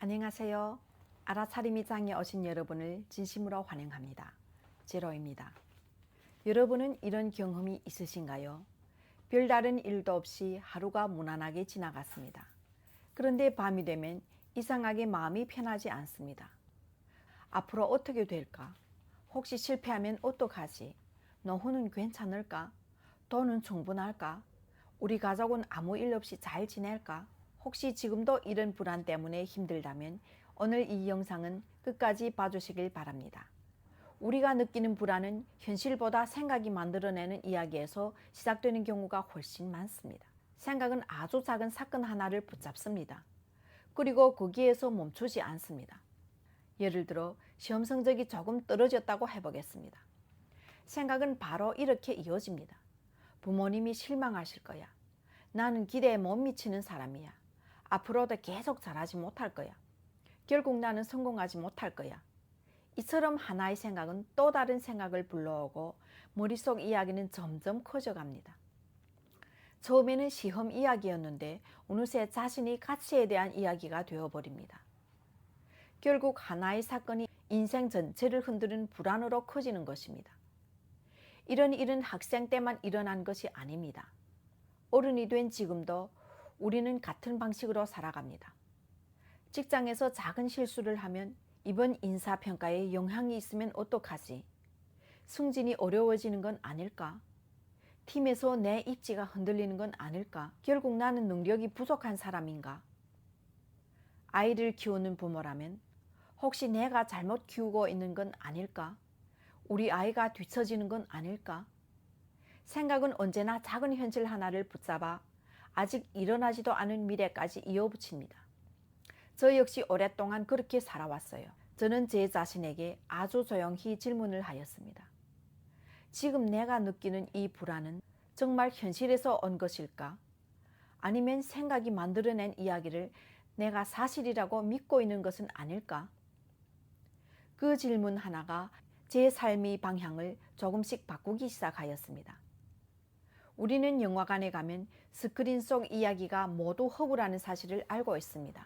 안녕하세요. 알아차림이 장에 오신 여러분을 진심으로 환영합니다. 제로입니다. 여러분은 이런 경험이 있으신가요? 별다른 일도 없이 하루가 무난하게 지나갔습니다. 그런데 밤이 되면 이상하게 마음이 편하지 않습니다. 앞으로 어떻게 될까? 혹시 실패하면 어떡하지? 노후는 괜찮을까? 돈은 충분할까? 우리 가족은 아무 일 없이 잘 지낼까? 혹시 지금도 이런 불안 때문에 힘들다면 오늘 이 영상은 끝까지 봐주시길 바랍니다. 우리가 느끼는 불안은 현실보다 생각이 만들어내는 이야기에서 시작되는 경우가 훨씬 많습니다. 생각은 아주 작은 사건 하나를 붙잡습니다. 그리고 거기에서 멈추지 않습니다. 예를 들어 시험 성적이 조금 떨어졌다고 해보겠습니다. 생각은 바로 이렇게 이어집니다. 부모님이 실망하실 거야. 나는 기대에 못 미치는 사람이야. 앞으로도 계속 잘하지 못할 거야. 결국 나는 성공하지 못할 거야. 이처럼 하나의 생각은 또 다른 생각을 불러오고 머릿속 이야기는 점점 커져갑니다. 처음에는 시험 이야기였는데 어느새 자신이 가치에 대한 이야기가 되어버립니다. 결국 하나의 사건이 인생 전체를 흔드는 불안으로 커지는 것입니다. 이런 일은 학생 때만 일어난 것이 아닙니다. 어른이 된 지금도 우리는 같은 방식으로 살아갑니다. 직장에서 작은 실수를 하면 이번 인사평가에 영향이 있으면 어떡하지? 승진이 어려워지는 건 아닐까? 팀에서 내 입지가 흔들리는 건 아닐까? 결국 나는 능력이 부족한 사람인가? 아이를 키우는 부모라면 혹시 내가 잘못 키우고 있는 건 아닐까? 우리 아이가 뒤처지는 건 아닐까? 생각은 언제나 작은 현실 하나를 붙잡아 아직 일어나지도 않은 미래까지 이어붙입니다. 저 역시 오랫동안 그렇게 살아왔어요. 저는 제 자신에게 아주 조용히 질문을 하였습니다. 지금 내가 느끼는 이 불안은 정말 현실에서 온 것일까? 아니면 생각이 만들어낸 이야기를 내가 사실이라고 믿고 있는 것은 아닐까? 그 질문 하나가 제 삶의 방향을 조금씩 바꾸기 시작하였습니다. 우리는 영화관에 가면 스크린 속 이야기가 모두 허구라는 사실을 알고 있습니다.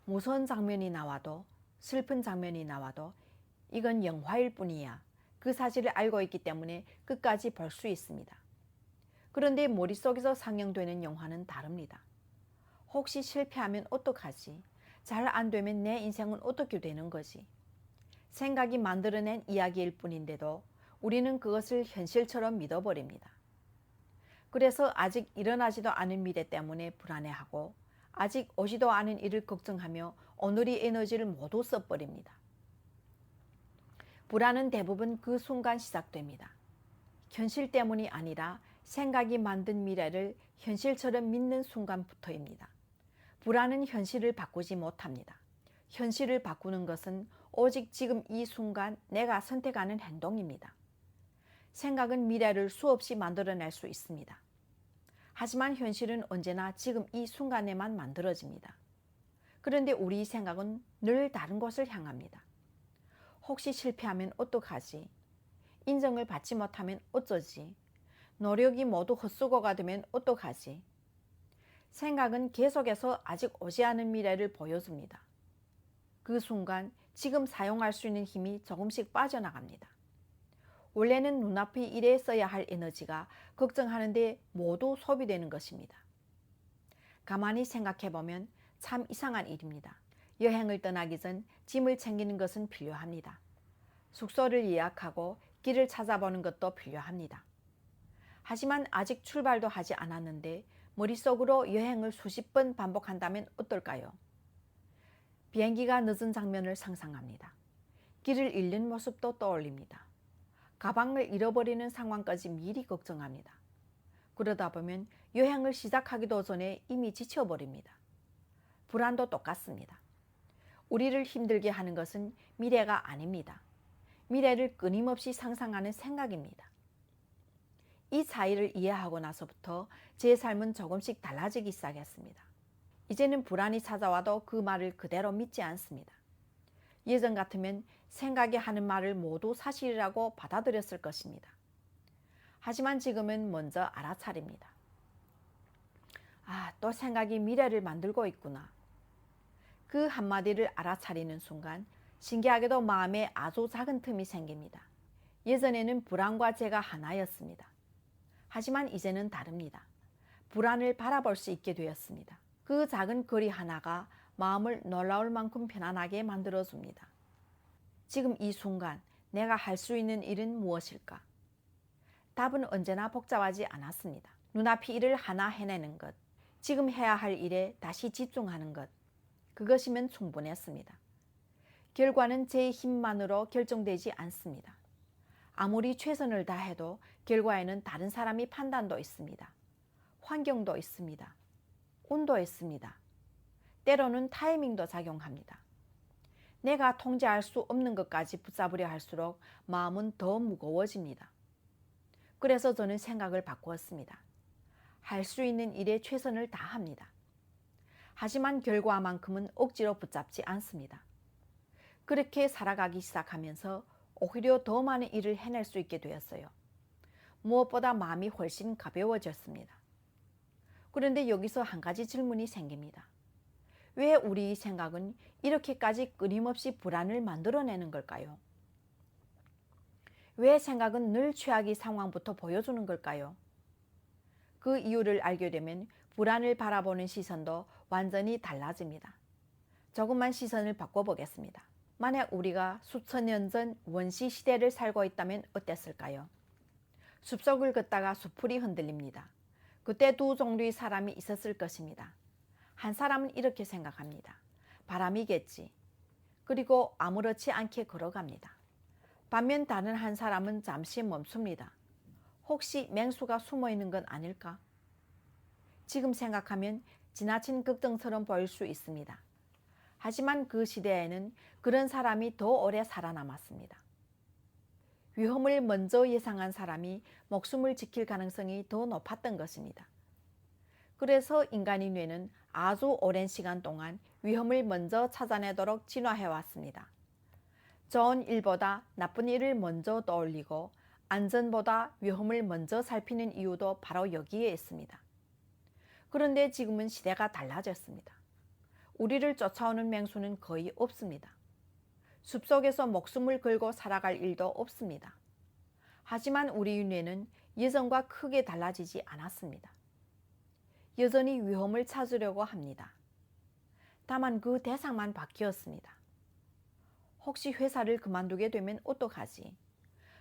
무서운 장면이 나와도 슬픈 장면이 나와도 이건 영화일 뿐이야. 그 사실을 알고 있기 때문에 끝까지 볼 수 있습니다. 그런데 머릿속에서 상영되는 영화는 다릅니다. 혹시 실패하면 어떡하지? 잘 안 되면 내 인생은 어떻게 되는 거지? 생각이 만들어낸 이야기일 뿐인데도 우리는 그것을 현실처럼 믿어버립니다. 그래서 아직 일어나지도 않은 미래 때문에 불안해하고 아직 오지도 않은 일을 걱정하며 오늘의 에너지를 모두 써버립니다. 불안은 대부분 그 순간 시작됩니다. 현실 때문이 아니라 생각이 만든 미래를 현실처럼 믿는 순간부터입니다. 불안은 현실을 바꾸지 못합니다. 현실을 바꾸는 것은 오직 지금 이 순간 내가 선택하는 행동입니다. 생각은 미래를 수없이 만들어낼 수 있습니다. 하지만 현실은 언제나 지금 이 순간에만 만들어집니다. 그런데 우리 생각은 늘 다른 곳을 향합니다. 혹시 실패하면 어떡하지? 인정을 받지 못하면 어쩌지? 노력이 모두 헛수고가 되면 어떡하지? 생각은 계속해서 아직 오지 않은 미래를 보여줍니다. 그 순간 지금 사용할 수 있는 힘이 조금씩 빠져나갑니다. 원래는 눈앞의 일에 써야 할 에너지가 걱정하는데 모두 소비되는 것입니다. 가만히 생각해보면 참 이상한 일입니다. 여행을 떠나기 전 짐을 챙기는 것은 필요합니다. 숙소를 예약하고 길을 찾아보는 것도 필요합니다. 하지만 아직 출발도 하지 않았는데 머릿속으로 여행을 수십 번 반복한다면 어떨까요? 비행기가 늦은 장면을 상상합니다. 길을 잃는 모습도 떠올립니다. 가방을 잃어버리는 상황까지 미리 걱정합니다. 그러다 보면 여행을 시작하기도 전에 이미 지쳐버립니다. 불안도 똑같습니다. 우리를 힘들게 하는 것은 미래가 아닙니다. 미래를 끊임없이 상상하는 생각입니다. 이 차이를 이해하고 나서부터 제 삶은 조금씩 달라지기 시작했습니다. 이제는 불안이 찾아와도 그 말을 그대로 믿지 않습니다. 예전 같으면 생각이 하는 말을 모두 사실이라고 받아들였을 것입니다. 하지만 지금은 먼저 알아차립니다. 또 생각이 미래를 만들고 있구나. 그 한마디를 알아차리는 순간 신기하게도 마음에 아주 작은 틈이 생깁니다. 예전에는 불안과 제가 하나였습니다. 하지만 이제는 다릅니다. 불안을 바라볼 수 있게 되었습니다. 그 작은 거리 하나가 마음을 놀라울 만큼 편안하게 만들어줍니다. 지금 이 순간 내가 할 수 있는 일은 무엇일까? 답은 언제나 복잡하지 않았습니다. 눈앞의 일을 하나 해내는 것, 지금 해야 할 일에 다시 집중하는 것, 그것이면 충분했습니다. 결과는 제 힘만으로 결정되지 않습니다. 아무리 최선을 다해도 결과에는 다른 사람의 판단도 있습니다. 환경도 있습니다. 운도 있습니다. 때로는 타이밍도 작용합니다. 내가 통제할 수 없는 것까지 붙잡으려 할수록 마음은 더 무거워집니다. 그래서 저는 생각을 바꾸었습니다. 할 수 있는 일에 최선을 다합니다. 하지만 결과만큼은 억지로 붙잡지 않습니다. 그렇게 살아가기 시작하면서 오히려 더 많은 일을 해낼 수 있게 되었어요. 무엇보다 마음이 훨씬 가벼워졌습니다. 그런데 여기서 한 가지 질문이 생깁니다. 왜 우리 생각은 이렇게까지 끊임없이 불안을 만들어내는 걸까요? 왜 생각은 늘 최악의 상황부터 보여주는 걸까요? 그 이유를 알게 되면 불안을 바라보는 시선도 완전히 달라집니다. 조금만 시선을 바꿔보겠습니다. 만약 우리가 수천 년 전 원시 시대를 살고 있다면 어땠을까요? 숲속을 걷다가 수풀이 흔들립니다. 그때 두 종류의 사람이 있었을 것입니다. 한 사람은 이렇게 생각합니다. 바람이겠지. 그리고 아무렇지 않게 걸어갑니다. 반면 다른 한 사람은 잠시 멈춥니다. 혹시 맹수가 숨어 있는 건 아닐까? 지금 생각하면 지나친 걱정처럼 보일 수 있습니다. 하지만 그 시대에는 그런 사람이 더 오래 살아남았습니다. 위험을 먼저 예상한 사람이 목숨을 지킬 가능성이 더 높았던 것입니다. 그래서 인간의 뇌는 아주 오랜 시간 동안 위험을 먼저 찾아내도록 진화해왔습니다. 좋은 일보다 나쁜 일을 먼저 떠올리고 안전보다 위험을 먼저 살피는 이유도 바로 여기에 있습니다. 그런데 지금은 시대가 달라졌습니다. 우리를 쫓아오는 맹수는 거의 없습니다. 숲속에서 목숨을 걸고 살아갈 일도 없습니다. 하지만 우리 뇌는 예전과 크게 달라지지 않았습니다. 여전히 위험을 찾으려고 합니다. 다만 그 대상만 바뀌었습니다. 혹시 회사를 그만두게 되면 어떡하지?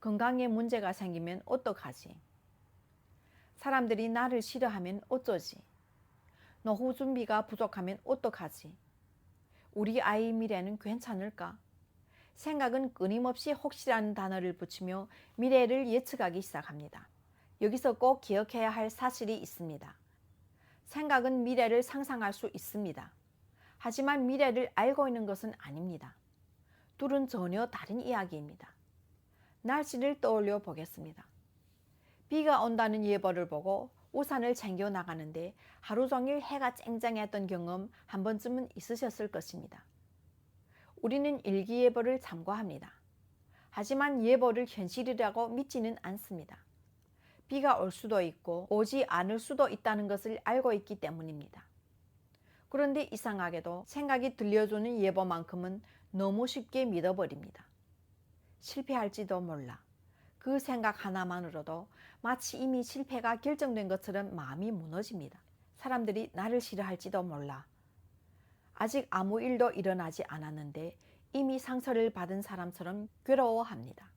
건강에 문제가 생기면 어떡하지? 사람들이 나를 싫어하면 어쩌지? 노후 준비가 부족하면 어떡하지? 우리 아이 미래는 괜찮을까? 생각은 끊임없이 혹시라는 단어를 붙이며 미래를 예측하기 시작합니다. 여기서 꼭 기억해야 할 사실이 있습니다. 생각은 미래를 상상할 수 있습니다. 하지만 미래를 알고 있는 것은 아닙니다. 둘은 전혀 다른 이야기입니다. 날씨를 떠올려 보겠습니다. 비가 온다는 예보를 보고 우산을 챙겨 나가는데 하루 종일 해가 쨍쨍했던 경험 한 번쯤은 있으셨을 것입니다. 우리는 일기예보를 참고합니다. 하지만 예보를 현실이라고 믿지는 않습니다. 비가 올 수도 있고 오지 않을 수도 있다는 것을 알고 있기 때문입니다. 그런데 이상하게도 생각이 들려주는 예보만큼은 너무 쉽게 믿어버립니다. 실패할지도 몰라. 그 생각 하나만으로도 마치 이미 실패가 결정된 것처럼 마음이 무너집니다. 사람들이 나를 싫어할지도 몰라. 아직 아무 일도 일어나지 않았는데 이미 상처를 받은 사람처럼 괴로워합니다.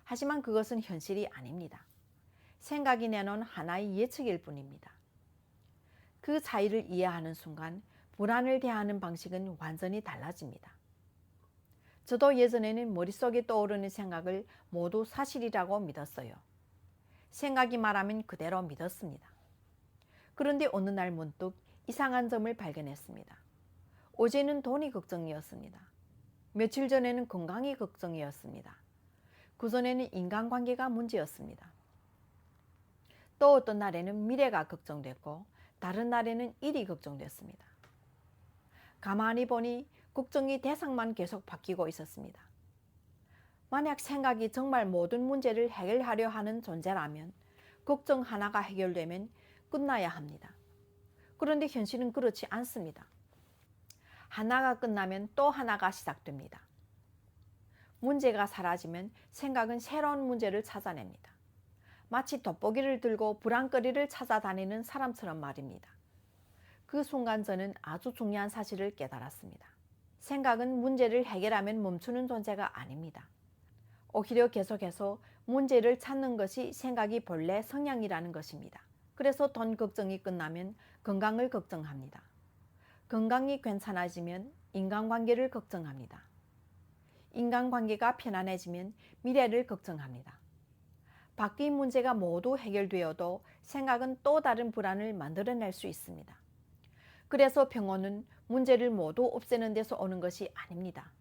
하지만 그것은 현실이 아닙니다. 생각이 내놓은 하나의 예측일 뿐입니다. 그 차이를 이해하는 순간 불안을 대하는 방식은 완전히 달라집니다. 저도 예전에는 머릿속에 떠오르는 생각을 모두 사실이라고 믿었어요. 생각이 말하면 그대로 믿었습니다. 그런데 어느 날 문득 이상한 점을 발견했습니다. 어제는 돈이 걱정이었습니다. 며칠 전에는 건강이 걱정이었습니다. 그전에는 인간관계가 문제였습니다. 또 어떤 날에는 미래가 걱정됐고 다른 날에는 일이 걱정됐습니다. 가만히 보니 걱정이 대상만 계속 바뀌고 있었습니다. 만약 생각이 정말 모든 문제를 해결하려 하는 존재라면 걱정 하나가 해결되면 끝나야 합니다. 그런데 현실은 그렇지 않습니다. 하나가 끝나면 또 하나가 시작됩니다. 문제가 사라지면 생각은 새로운 문제를 찾아냅니다. 마치 돋보기를 들고 불안거리를 찾아다니는 사람처럼 말입니다. 그 순간 저는 아주 중요한 사실을 깨달았습니다. 생각은 문제를 해결하면 멈추는 존재가 아닙니다. 오히려 계속해서 문제를 찾는 것이 생각이 본래 성향이라는 것입니다. 그래서 돈 걱정이 끝나면 건강을 걱정합니다. 건강이 괜찮아지면 인간관계를 걱정합니다. 인간관계가 편안해지면 미래를 걱정합니다. 바뀐 문제가 모두 해결되어도 생각은 또 다른 불안을 만들어낼 수 있습니다. 그래서 병원은 문제를 모두 없애는 데서 오는 것이 아닙니다.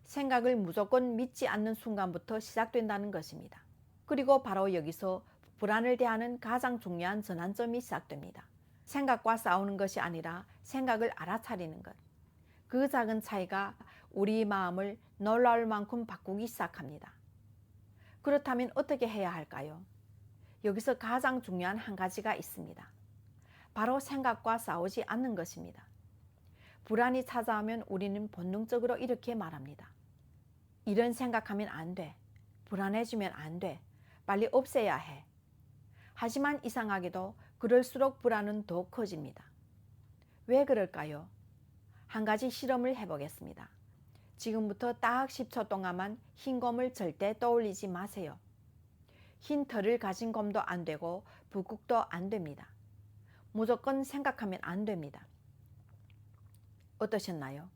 생각을 무조건 믿지 않는 순간부터 시작된다는 것입니다. 그리고 바로 여기서 불안을 대하는 가장 중요한 전환점이 시작됩니다. 생각과 싸우는 것이 아니라 생각을 알아차리는 것. 그 작은 차이가 우리 마음을 놀라울 만큼 바꾸기 시작합니다. 그렇다면 어떻게 해야 할까요? 여기서 가장 중요한 한 가지가 있습니다. 바로 생각과 싸우지 않는 것입니다. 불안이 찾아오면 우리는 본능적으로 이렇게 말합니다. 이런 생각하면 안 돼. 불안해지면 안 돼. 빨리 없애야 해. 하지만 이상하게도 그럴수록 불안은 더 커집니다. 왜 그럴까요? 한 가지 실험을 해보겠습니다. 지금부터 딱 10초 동안만 흰 곰을 절대 떠올리지 마세요. 흰 털을 가진 곰도 안 되고 북극도 안 됩니다. 무조건 생각하면 안 됩니다. 어떠셨나요?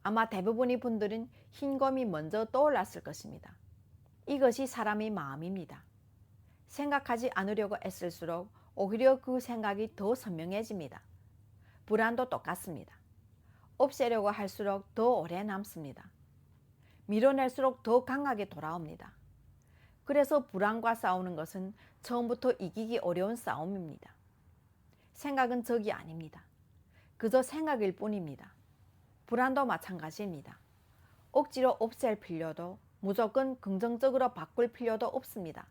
아마 대부분의 분들은 흰 곰이 먼저 떠올랐을 것입니다. 이것이 사람의 마음입니다. 생각하지 않으려고 애쓸수록 오히려 그 생각이 더 선명해집니다. 불안도 똑같습니다. 없애려고 할수록 더 오래 남습니다. 밀어낼수록 더 강하게 돌아옵니다. 그래서 불안과 싸우는 것은 처음부터 이기기 어려운 싸움입니다. 생각은 적이 아닙니다. 그저 생각일 뿐입니다. 불안도 마찬가지입니다. 억지로 없앨 필요도 무조건 긍정적으로 바꿀 필요도 없습니다.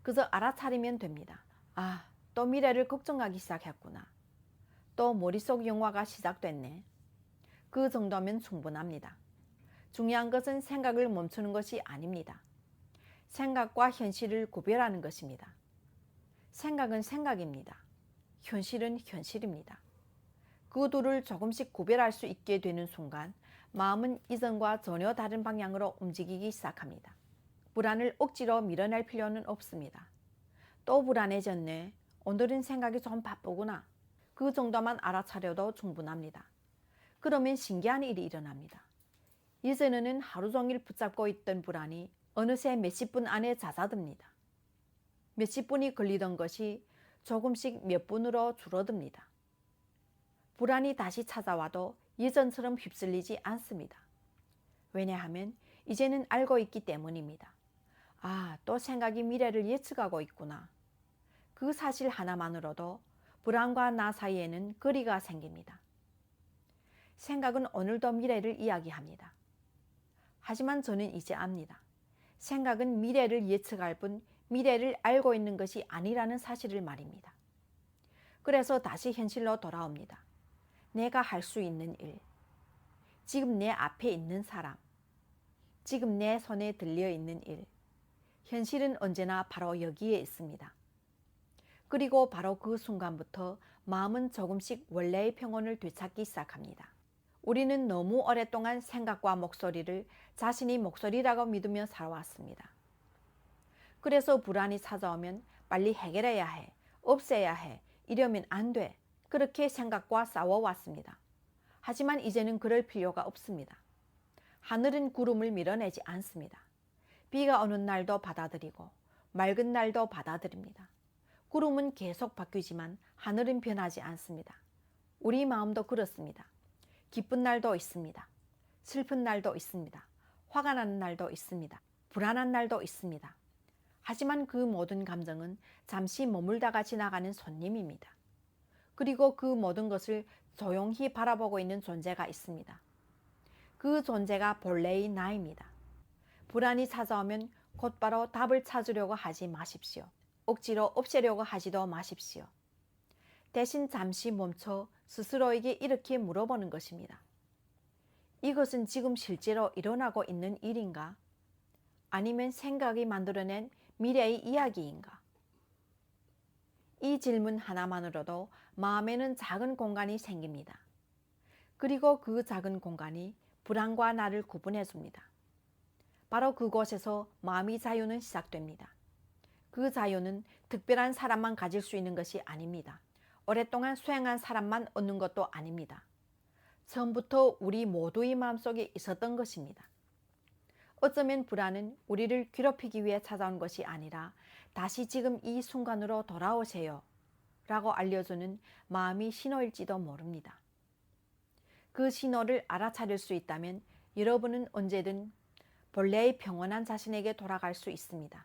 그저 알아차리면 됩니다. 아, 또 미래를 걱정하기 시작했구나. 또 머릿속 영화가 시작됐네. 그 정도면 충분합니다. 중요한 것은 생각을 멈추는 것이 아닙니다. 생각과 현실을 구별하는 것입니다. 생각은 생각입니다. 현실은 현실입니다. 그 둘을 조금씩 구별할 수 있게 되는 순간 마음은 이전과 전혀 다른 방향으로 움직이기 시작합니다. 불안을 억지로 밀어낼 필요는 없습니다. 또 불안해졌네. 오늘은 생각이 좀 바쁘구나. 그 정도만 알아차려도 충분합니다. 그러면 신기한 일이 일어납니다. 이전에는 하루 종일 붙잡고 있던 불안이 어느새 몇십 분 안에 잦아듭니다. 몇십 분이 걸리던 것이 조금씩 몇 분으로 줄어듭니다. 불안이 다시 찾아와도 예전처럼 휩쓸리지 않습니다. 왜냐하면 이제는 알고 있기 때문입니다. 아, 또 생각이 미래를 예측하고 있구나. 그 사실 하나만으로도 불안과 나 사이에는 거리가 생깁니다. 생각은 오늘도 미래를 이야기합니다. 하지만 저는 이제 압니다. 생각은 미래를 예측할 뿐 미래를 알고 있는 것이 아니라는 사실을 말입니다. 그래서 다시 현실로 돌아옵니다. 내가 할 수 있는 일, 지금 내 앞에 있는 사람, 지금 내 손에 들려 있는 일, 현실은 언제나 바로 여기에 있습니다. 그리고 바로 그 순간부터 마음은 조금씩 원래의 평온을 되찾기 시작합니다. 우리는 너무 오랫동안 생각과 목소리를 자신이 목소리라고 믿으며 살아왔습니다. 그래서 불안이 찾아오면 빨리 해결해야 해, 없애야 해, 이러면 안 돼. 그렇게 생각과 싸워왔습니다. 하지만 이제는 그럴 필요가 없습니다. 하늘은 구름을 밀어내지 않습니다. 비가 오는 날도 받아들이고 맑은 날도 받아들입니다. 구름은 계속 바뀌지만 하늘은 변하지 않습니다. 우리 마음도 그렇습니다. 기쁜 날도 있습니다. 슬픈 날도 있습니다. 화가 나는 날도 있습니다. 불안한 날도 있습니다. 하지만 그 모든 감정은 잠시 머물다가 지나가는 손님입니다. 그리고 그 모든 것을 조용히 바라보고 있는 존재가 있습니다. 그 존재가 본래의 나입니다. 불안이 찾아오면 곧바로 답을 찾으려고 하지 마십시오. 억지로 없애려고 하지도 마십시오. 대신 잠시 멈춰 스스로에게 이렇게 물어보는 것입니다. 이것은 지금 실제로 일어나고 있는 일인가? 아니면 생각이 만들어낸 미래의 이야기인가? 이 질문 하나만으로도 마음에는 작은 공간이 생깁니다. 그리고 그 작은 공간이 불안과 나를 구분해 줍니다. 바로 그곳에서 마음의 자유는 시작됩니다. 그 자유는 특별한 사람만 가질 수 있는 것이 아닙니다. 오랫동안 수행한 사람만 얻는 것도 아닙니다. 처음부터 우리 모두의 마음속에 있었던 것입니다. 어쩌면 불안은 우리를 괴롭히기 위해 찾아온 것이 아니라 다시 지금 이 순간으로 돌아오세요 라고 알려주는 마음의 신호일지도 모릅니다. 그 신호를 알아차릴 수 있다면 여러분은 언제든 본래의 평온한 자신에게 돌아갈 수 있습니다.